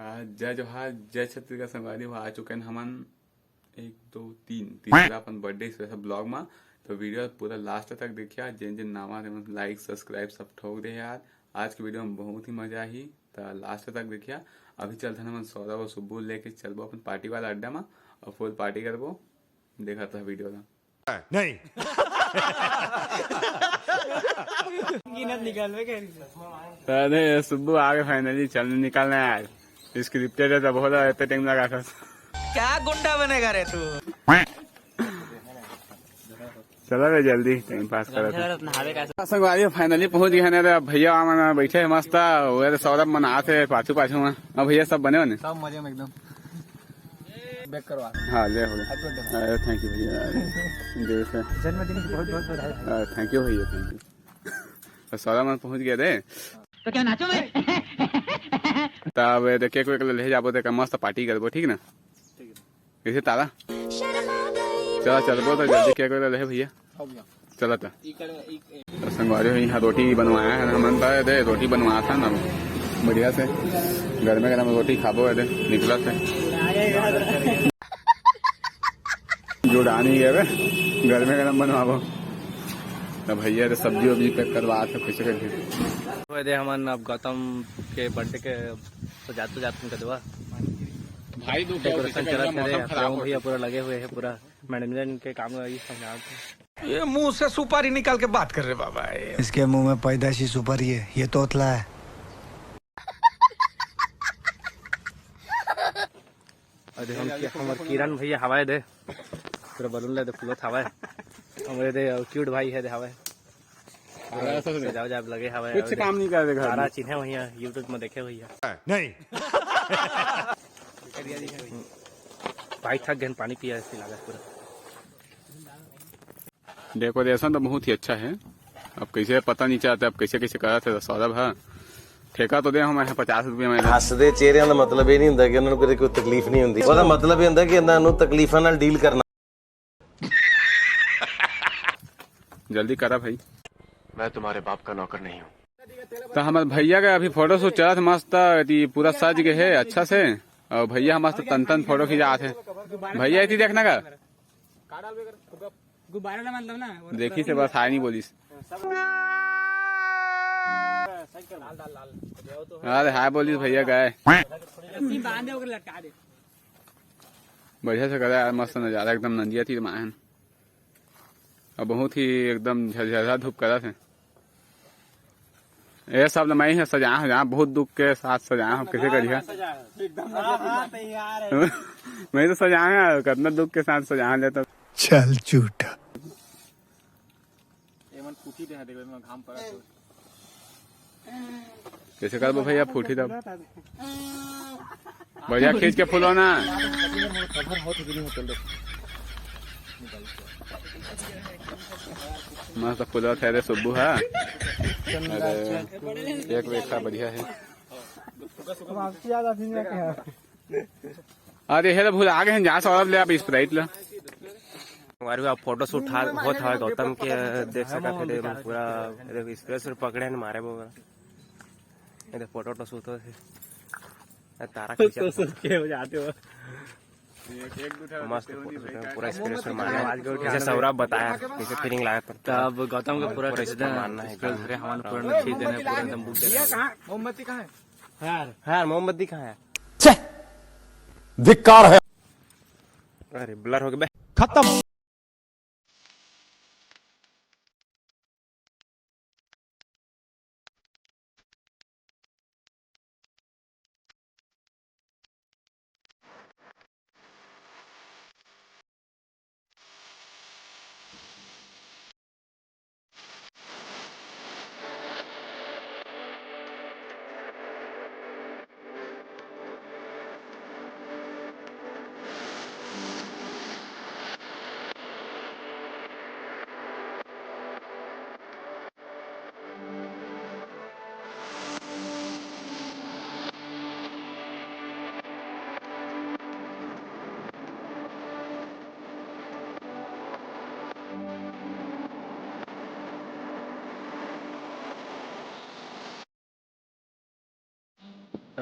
जय जोहार जय छत्तीसगढ़ संगवारी हो आ चुके हैं हमन 1 2 3 तीसरा अपन बर्थडे स्पेशल ब्लॉग में। तो वीडियो पूरा लास्ट तक देखिए। जिन जिन नामा लाइक सब्सक्राइब सब ठोक दे यार। आज की वीडियो में बहुत ही मजा आई तो लास्ट तक देखिए। अभी चलते हैं सौरभ और सुब्बू लेके चलबो अपन पार्टी वाला अड्डा में और फुल पार्टी करबो। देखा था वीडियो में नहीं अरे सुब्बू आगे फाइनली चलने निकलना यार। स्क्रिप्टेड है तो बहुत इतना टाइम लगा था। क्या गुंडा बनेगा रे तू। चलो रे जल्दी टाइम पास करो। संगवारी फाइनली पहुंच गए हैं। भैया मन बैठे है मस्त। वो सौरभ मन आते पाछू पाछू में। अब भैया सब बने होने सब मजे में एकदम बैक करवा। हाँ ले हो गया। थैंक यू भैया। जन्मदिन की बहुत बहुत बधाई। थैंक यू भैया थैंक यू। सौरभ मन पहुंच गए थे तो क्या नाचो मैं। तब केक वेक ले जाबो तो मस्त पार्टी करबो ठीक ना। कैसे तारा चलो चलबो तो जल्दी केक वेक ले भैया चलो। तो संगवारी यहाँ रोटी बनवाया है हमन दे रोटी बनवाया था ना बढ़िया से। घर में गरम रोटी खाबो है निकला थे जुड़ानी है घर में गरम बनवाबो। तो भैया तो सब्जी वब्जी पैक करवा थे कैसे करके हमन अब गौतम के बर्थडे के तो जाते कर देवा भाई डेकोरेशन भैया पूरा लगे हुए हैं। पूरा मैनेजमेंट के काम में समझा। ये मुंह से सुपारी निकाल के बात कर रहे बाबा। इसके मुंह में पैदाइशी सुपारी है, ये तोतला है। हम किरण भैया हवाए दे पूरा बलून ले दे फुलत हवाए। हमारे दे क्यूट भाई है दे हवाए जाओ जाओ लगे हवाए। कुछ काम नहीं कर रहे सारा चिन्हे भैया यूट्यूब में देखे भैया। नहीं भाई थक गए पानी पिया ऐसी लागत पूरा। डेकोरेशन तो बहुत ही अच्छा है। अब कैसे पता नहीं चलता अब कैसे कैसे करा थे सौरभ है। ठेका तो दे हम 50 रुपये में। ਹੱਸਦੇ ਚਿਹਰਿਆਂ ਦਾ ਮਤਲਬ ਇਹ ਨਹੀਂ ਹੁੰਦਾ ਕਿ ਉਹਨਾਂ ਨੂੰ ਕਦੇ ਕੋਈ ਤਕਲੀਫ ਨਹੀਂ ਹੁੰਦੀ। ਉਹਦਾ ਮਤਲਬ ਇਹ ਹੁੰਦਾ ਕਿ ਇਹਨਾਂ ਨੂੰ ਤਕਲੀਫਾਂ ਨਾਲ ਡੀਲ ਕਰਨਾ। जल्दी करा भाई। मैं तुम्हारे बाप का नौकर नहीं हूँ। तो हमारे भैया का अभी फोटो शूट चला था मस्त। पूरा सज गए है अच्छा से और भैया मस्त तन तन फोटो खिंचा थे। भैया इतनी देखना का देखी से बस हाय नहीं बोलिस। अरे हाय बोलिस भैया गए बढ़िया से करा मस्त नजारा एकदम नंदिया थी माहन और बहुत ही एकदम झरझरा धूप करा थे। ये सब मैं ही सजा बहुत दुख के साथ सजाया हूँ कैसे करिए। मैं तो सजाया कितना दुख के साथ सजा लेता। चल झूठा कैसे कर भैया फूटी तब बढ़िया खींच के फूलो ना। मस्त फूलो थे सुब्बू है। एक वेखा बढ़िया है। अरे हे भूल आ गए हैं जहाँ सौरभ ले आप स्प्राइट ला। हमारे आप फोटो शूट बहुत था गौतम के देख सका थे पूरा स्प्रेस पकड़े हैं मारे वो फोटो तो शूट तारा के हो जाते हो मस्त पूरा स्प्रेस मारना। सौरभ बताया कैसे फीलिंग लगा तब गौतम का पूरा मानना है हमारे पूरा खींच देना पूरा एकदम बुक देना। मोमबत्ती कहाँ है यार मोमबत्ती कहाँ है। धिक्कार है। अरे ब्लर हो गया खत्म।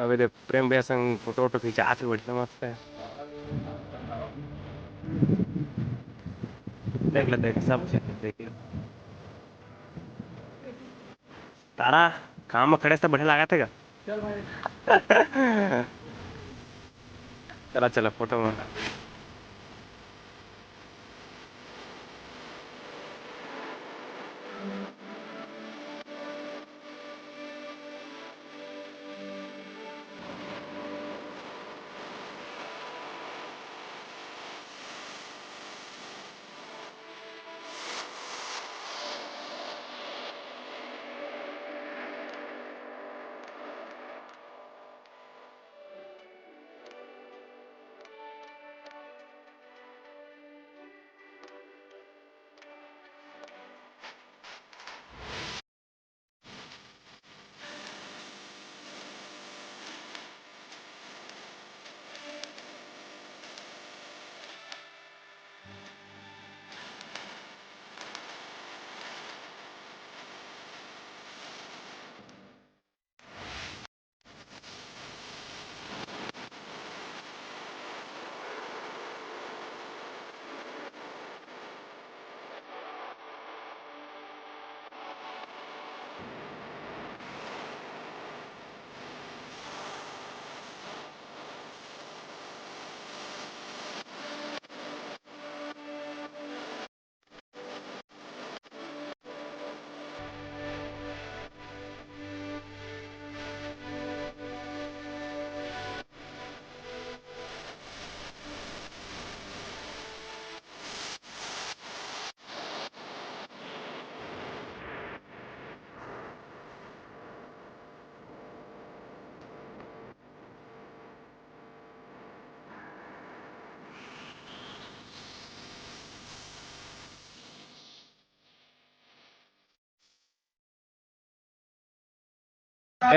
अबे देख प्रेम भैया संग फोटो वोटो खिंचा थे बढ़िया मस्त है। देख ले देख सब देख ले तारा काम में खड़े से बढ़िया लगा थे चला चला फोटो में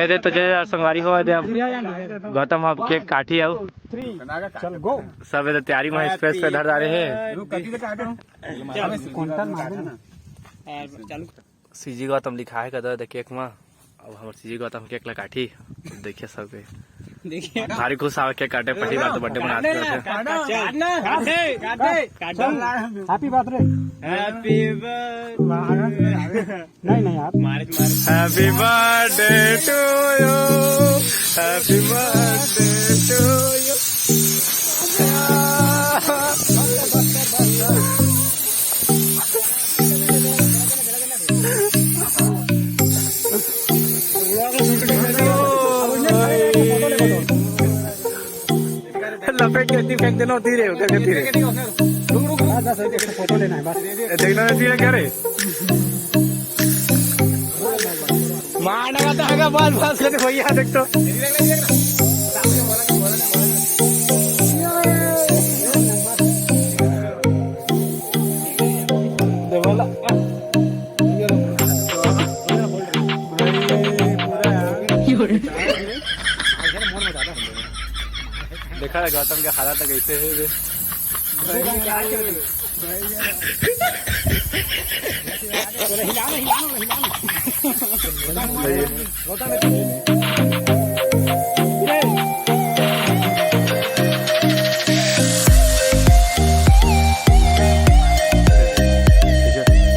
दे तो जय संगवारी हो दे गौतम आप केक काटी आओ चल गो सब इधर तैयारी में एक्सप्रेस पे धर जा रहे हैं। सीजी गौतम लिखा है कदर दे केक में अब हमारे सीजी गौतम केक ला काटी देखिए सब देखिए भारी खुश आवे केक काटे पहली बार तो बर्थडे मनाते हैं। हैप्पी बर्थडे हैप्पी नहीं आप happy birthday to you happy birthday to you लपेट के फेंक देना धीरे होकर धीरे फोटो लेना है बस देखना धीरे क्या रे मारना का है बस बस लेते भैया देख तो देखा है गौतम के हालात कैसे है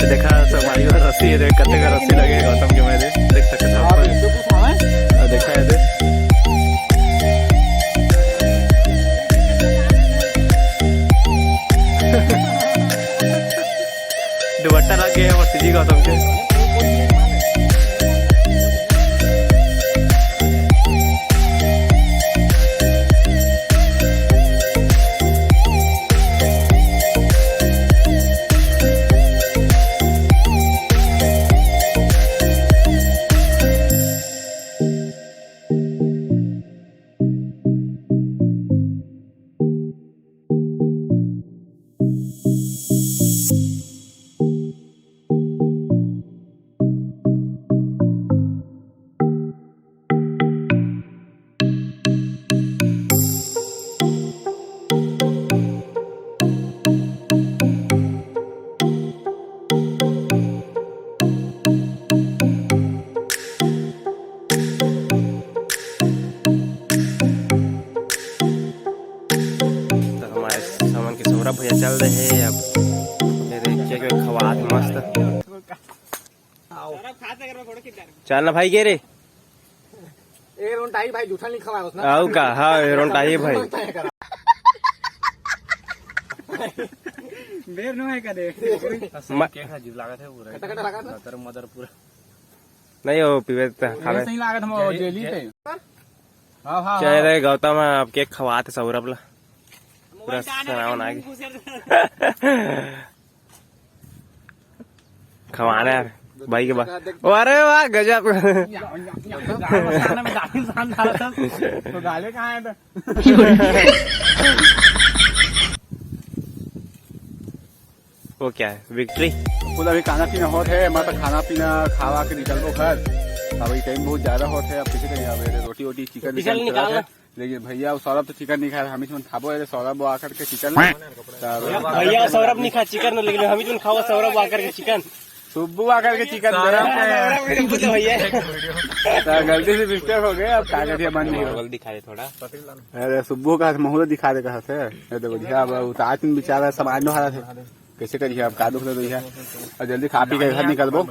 देखा हमारी रस्सी है कत्ते का रस्सी लगे गौतम के मेरे देख सकते हैं देखा है दुपट्टा लग गया है सीजी गौतम के सौरभ भैया चल रहे हैं अब। ये देखिए कि खवात मस्त। चल ना भाई, के रे भाई जूठा नहीं खवा उसने आओ का। हाँ रोंटाई भाई बेर नो है कदे नहीं हो पीवे खावे सही लागत हम जेली थे। हां हां चल रहे गौतम अब केक खवाते सौरभ ला पूरा सनावन आगे खवाना यार भाई के बाद। अरे वाह गजब। तो गाले कहाँ है? वो क्या है विक्ट्री। खुद अभी खाना पीना होत है, मैं तो खाना पीना खावा के निकलबो घर। अभी टाइम बहुत ज्यादा होत है, अब किसी तरह रोटी वोटी चिकन निकाल। लेकिन भैया सौरभ तो चिकन नहीं खाया, हम इसमें खाबो है। सौरभ आकर के चिकन भैया सौरभ नहीं खा चिकन, लेकिन हम ही खाओ सौरभ आकर के चिकन। सुब्बू आकर के चिकन भैया गलती से मिस्टेक हो गया, अब क्या करिए बंद नहीं हो। जल्दी खाए थोड़ा। अरे सुब्बू का मुहूर्त दिखा दे कहा थे तो बढ़िया। अब उतार बेचारा समाज में हारा थे, कैसे करिए अब का दुख दे। और जल्दी खा पी के घर निकलबो।